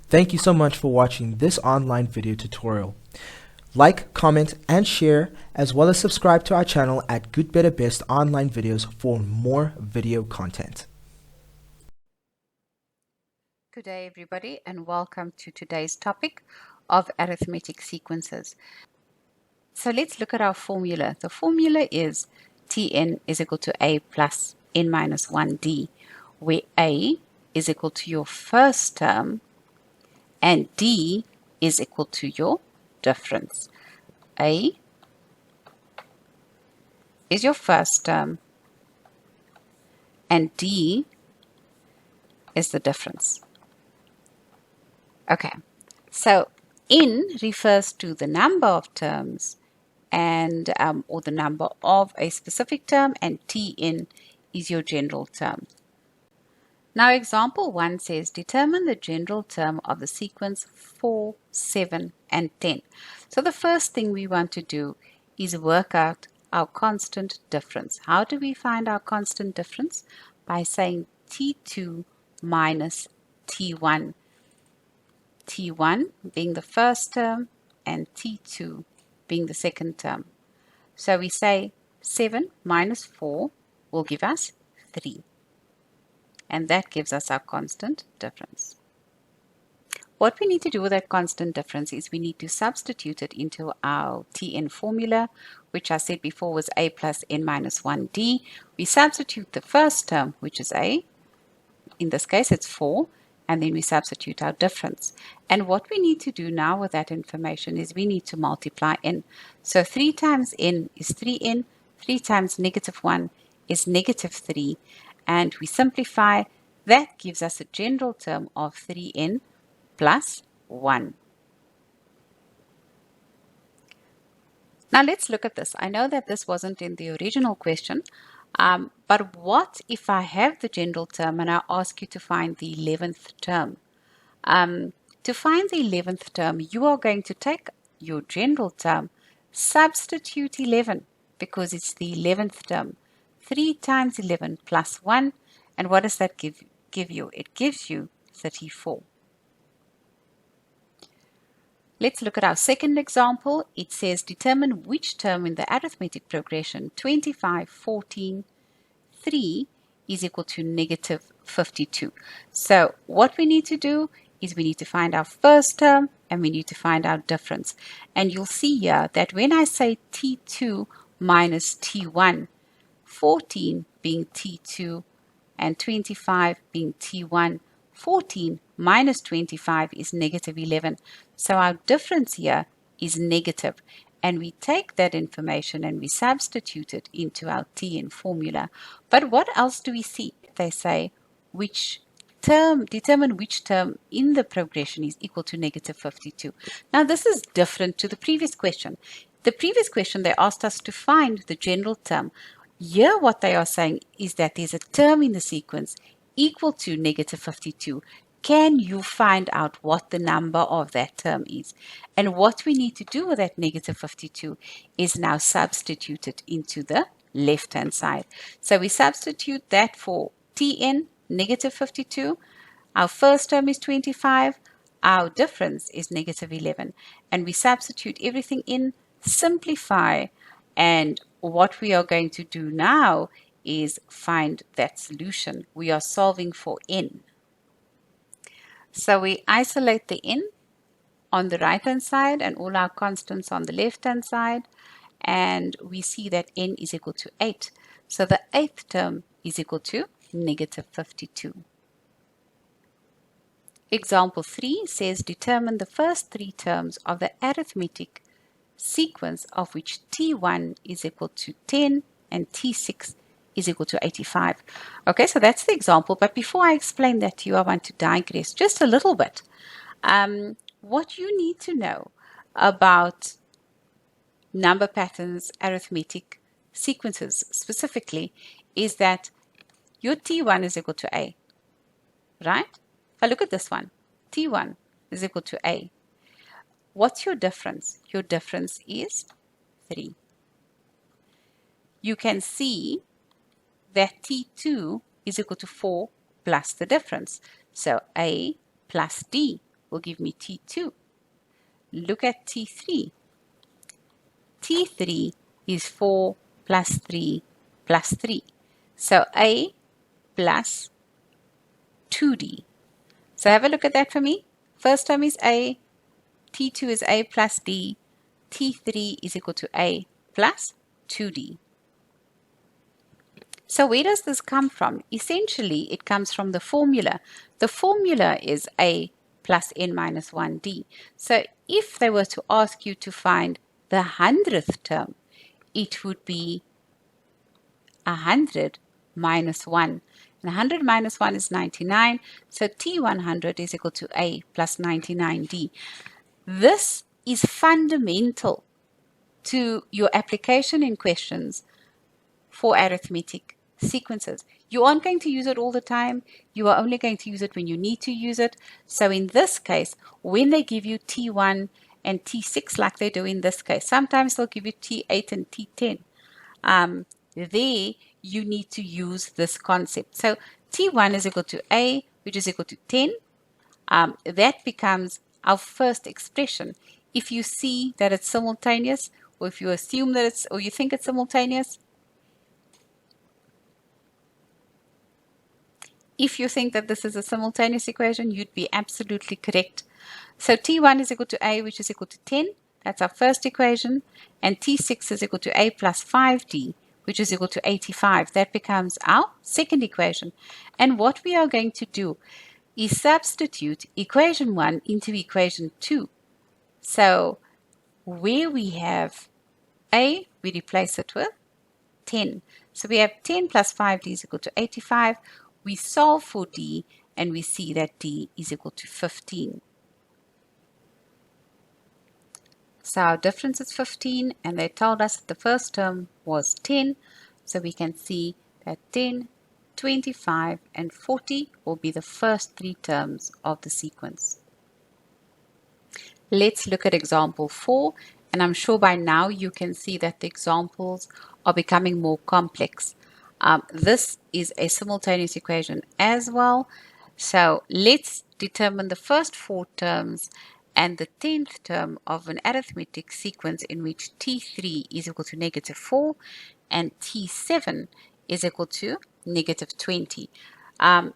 Thank you so much for watching this online video tutorial. Like, comment, and share, as well as subscribe to our channel at Good Better Best Online Videos for more video content. Good day, everybody, and welcome to today's topic of arithmetic sequences. So let's look at our formula. The formula is Tn is equal to a plus n minus 1d, where a is equal to your first term and d is equal to your difference. A is your first term and d is the difference. Okay, so n refers to the number of terms and or the number of a specific term, and Tn is your general term. Now example 1 says determine the general term of the sequence 4, 7 and 10. So the first thing we want to do is work out our constant difference. How do we find our constant difference? By saying T2 minus T1. T1 being the first term and T2 being the second term. So we say 7 minus 4 will give us 3. And that gives us our constant difference. What we need to do with that constant difference is we need to substitute it into our Tn formula, which I said before was a plus n minus 1d. We substitute the first term, which is a. In this case, it's 4. And then we substitute our difference. And what we need to do now with that information is we need to multiply n. So 3 times n is 3n, 3 times negative 1 is negative 3, and we simplify. That gives us a general term of 3n plus 1. Now let's look at this. I know that this wasn't in the original question, but what if I have the general term and I ask you to find the 11th term? To find the 11th term, you are going to take your general term, substitute 11 because it's the 11th term. 3 times 11 plus 1, and what does that give you? It gives you 34. Let's look at our second example. It says determine which term in the arithmetic progression 25, 14, 3 is equal to negative 52. So what we need to do is we need to find our first term and we need to find our difference. And you'll see here that when I say T2 minus T1, 14 being T2 and 25 being T1, 14 minus 25 is negative 11. So our difference here is negative, and we take that information and we substitute it into our Tn formula. But what else do we see? They say which term, determine which term in the progression is equal to negative 52. Now this is different to the previous question. The previous question they asked us to find the general term. Here what they are saying is that there's a term in the sequence equal to negative 52. Can you find out what the number of that term is? And what we need to do with that negative 52 is now substitute it into the left-hand side. So we substitute that for Tn, negative 52. Our first term is 25. Our difference is negative 11. And we substitute everything in, simplify, and what we are going to do now is find that solution. We are solving for n. So we isolate the n on the right hand side and all our constants on the left hand side, and we see that n is equal to 8. So the 8th term is equal to negative 52. Example 3 says determine the first 3 terms of the arithmetic sequence of which T1 is equal to 10 and T6 is equal to 85. Okay, so that's the example. But before I explain that to you, I want to digress just a little bit. What you need to know about number patterns, arithmetic sequences specifically, is that your T1 is equal to A, right? If I look at this one, T1 is equal to A. What's your difference? Your difference is 3. You can see that T2 is equal to 4 plus the difference. So A plus D will give me T2. Look at T3. T3 is 4 plus 3 plus 3. So A plus 2D. So have a look at that for me. First term is A, T2 is A plus D, T3 is equal to A plus 2D. So where does this come from? Essentially, it comes from the formula. The formula is A plus n minus 1D. So if they were to ask you to find the 100th term, it would be 100 minus 1. And 100 minus 1 is 99. So T100 is equal to A plus 99D. This is fundamental to your application in questions for arithmetic sequences. You aren't going to use it all the time. You are only going to use it when you need to use it. So in this case, when they give you T1 and T6 like they do in this case, sometimes they'll give you T8 and T10. There you need to use this concept. So T1 is equal to A, which is equal to 10. That becomes our first expression. If you see that it's simultaneous, or if you assume that it's, or you think it's simultaneous, if you think that this is a simultaneous equation, you'd be absolutely correct. So T1 is equal to A, which is equal to 10. That's our first equation. And T6 is equal to A plus 5D, which is equal to 85. That becomes our second equation. And what we are going to do is substitute equation 1 into equation 2. So where we have A, we replace it with 10. So we have 10 plus 5D is equal to 85. We solve for D and we see that D is equal to 15. So our difference is 15 and they told us that the first term was 10. So we can see that 10, 25 and 40 will be the first three terms of the sequence. Let's look at example 4, and I'm sure by now you can see that the examples are becoming more complex. This is a simultaneous equation as well. So let's determine the first 4 terms and the 10th term of an arithmetic sequence in which T3 is equal to negative 4 and T7 is equal to negative 20.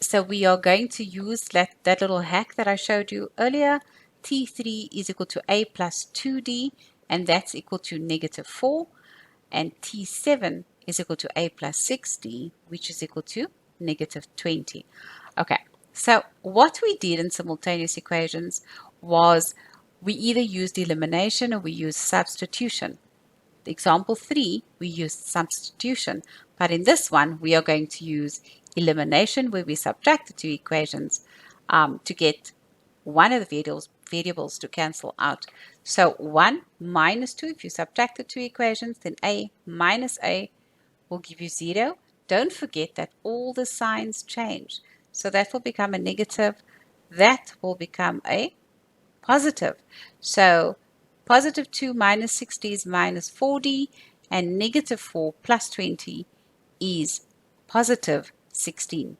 So we are going to use that little hack that I showed you earlier. T3 is equal to A plus 2D, and that's equal to negative 4. And T7 is equal to A plus 6D, which is equal to negative 20. Okay, so what we did in simultaneous equations was we either used elimination or we used substitution. Example 3, we used substitution, but in this one, we are going to use elimination where we subtract the 2 equations to get one of the variables to cancel out. So 1 minus 2, if you subtract the 2 equations, then A minus A will give you 0. Don't forget that all the signs change. So that will become a negative. That will become a positive. So positive 2 minus 60 is minus 4D, and negative 4 plus 20 is positive 16.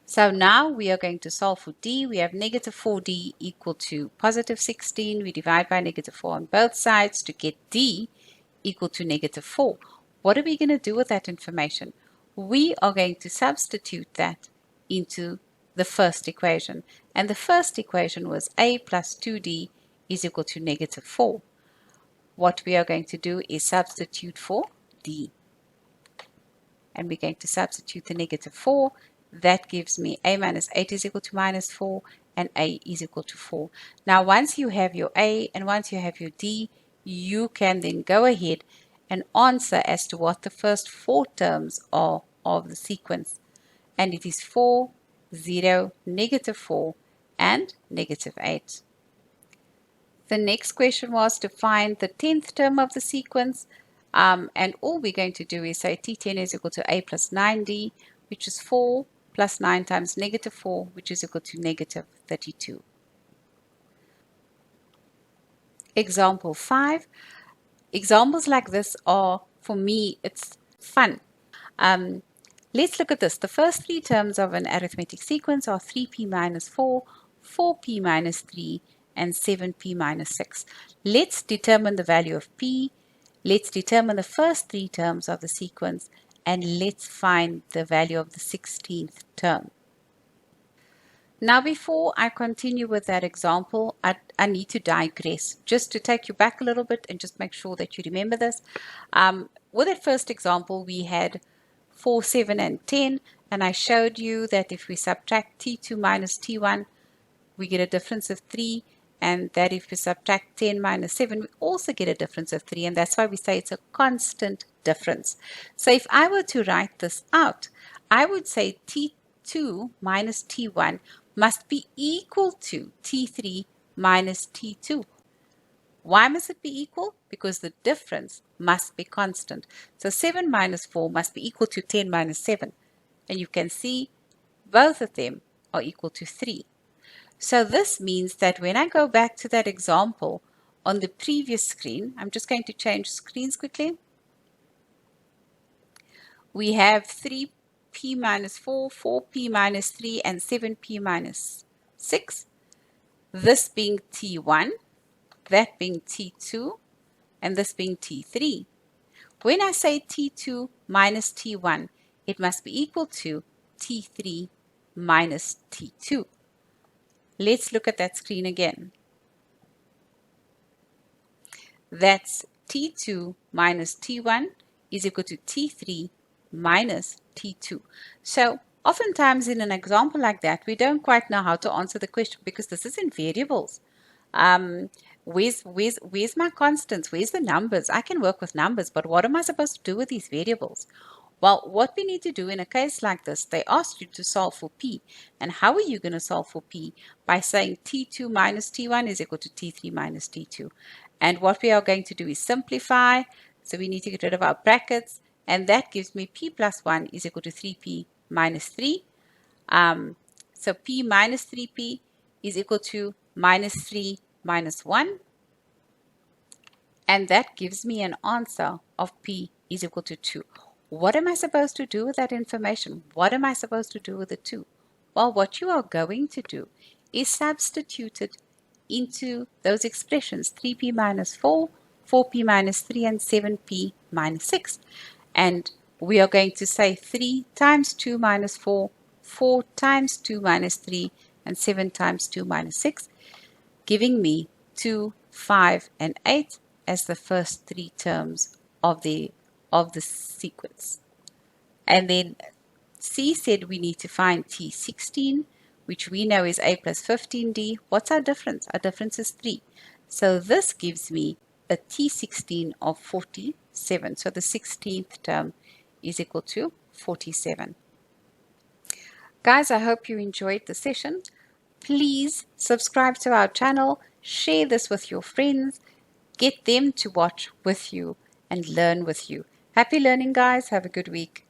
So now we are going to solve for D. We have negative 4D equal to positive 16. We divide by negative 4 on both sides to get D equal to negative 4. What are we going to do with that information? We are going to substitute that into the first equation. And the first equation was A plus 2D is equal to negative 4. What we are going to do is substitute for D. And we're going to substitute the negative 4. That gives me A minus 8 is equal to minus 4, and A is equal to 4. Now, once you have your A and once you have your D, you can then go ahead and answer as to what the first 4 terms are of the sequence. And it is 4, 0, negative 4, and negative 8. The next question was to find the 10th term of the sequence. And all we're going to do is say T10 is equal to A plus 9D, which is 4 plus 9 times negative 4, which is equal to negative 32. Example 5. Examples like this are, for me, it's fun. Let's look at this. The first 3 terms of an arithmetic sequence are 3p minus 4, 4p minus 3, and 7p minus 6. Let's determine the value of p. Let's determine the first three terms of the sequence, and let's find the value of the 16th term. Now, before I continue with that example, I need to digress just to take you back a little bit and just make sure that you remember this. With that first example, we had 4, 7, and 10, and I showed you that if we subtract T2 minus T1, we get a difference of 3, and that if we subtract 10 minus 7, we also get a difference of 3, and that's why we say it's a constant difference. So if I were to write this out, I would say T2 minus T1 must be equal to T3 minus T2. Why must it be equal? Because the difference must be constant. So 7 minus 4 must be equal to 10 minus 7. And you can see both of them are equal to 3. So this means that when I go back to that example on the previous screen, I'm just going to change screens quickly. We have 3p minus 4, 4p minus 3, and 7p minus 6. This being T1, that being T2, and this being T3. When I say T2 minus T1, it must be equal to T3 minus T2. Let's look at that screen again. That's T2 minus T1 is equal to T3 minus T2. So oftentimes in an example like that, we don't quite know how to answer the question because this is in variables. Where's my constants? Where's the numbers? I can work with numbers, but what am I supposed to do with these variables? Well, what we need to do in a case like this, they ask you to solve for p. And how are you going to solve for p? By saying T2 minus T1 is equal to T3 minus T2. And what we are going to do is simplify. So we need to get rid of our brackets. And that gives me p plus 1 is equal to 3p minus 3. So p minus 3p is equal to minus 3 minus 1. And that gives me an answer of p is equal to 2. What am I supposed to do with that information? What am I supposed to do with the 2? Well, what you are going to do is substitute it into those expressions, 3p minus 4, 4p minus 3, and 7p minus 6. And we are going to say 3 times 2 minus 4, 4 times 2 minus 3, and 7 times 2 minus 6, giving me 2, 5, and 8 as the first three terms of the sequence. And then C said we need to find T16, which we know is A plus 15D. What's our difference? Our difference is 3. So this gives me a T16 of 47. So the 16th term is equal to 47. Guys, I hope you enjoyed the session. Please subscribe to our channel, share this with your friends, get them to watch with you and learn with you. Happy learning, guys. Have a good week.